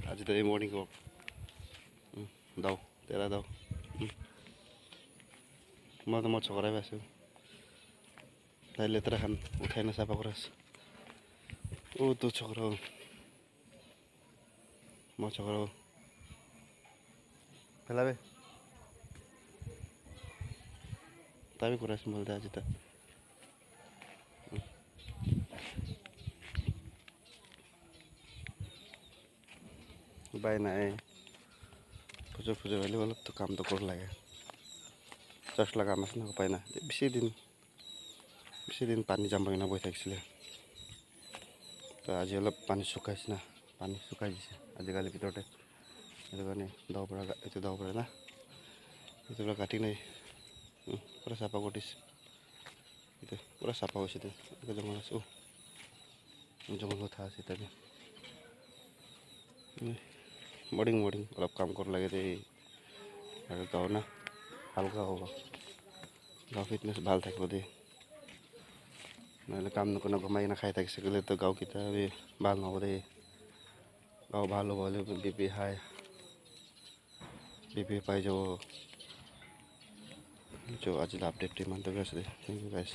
आज तो morning walk दाउ तेरा दाउ म तो म छकराइबो दाइ लेतरा खान उठाइन साफा करास ओ तो छकरा म छकरा पेलाबे tapi kuras mulai aja tak बाय नाए पुजो पुजो वाले वाला तो काम तो कर लगे चर्च लगा मस ना पाए ना बेसी दिन पानी जमा करना बोई थाकिছিলে तो आज अलग पानी सुकाइछ ना पानी सुकाइ दिছে आजिकाली ভিতৰতে এটো কাৰণে দাও পৰা না এটো কাটি নাই পুৰা সাফা কৰিছে itu পুৰা সাফা হৈছে তে এটা জঙ্গল আছে জঙ্গল কথা আছে তাতে মর্নিং অলপ কাম কৰ লাগে দে আৰু গাঁও না হালকা হ'ব গাঁও ফিটনেস ভাল থাকিব দে নহ'লে কাম নকৰা ঘমাই না খাই থাকিছে গ'লে তো গাঁও কিটা ভাল নহ'ব দে গাঁও ভাল হ'ব হ'লে বিপি হাই বিপি পাই যাব जो आज अपडेट मान तो थैंक यू गाइस।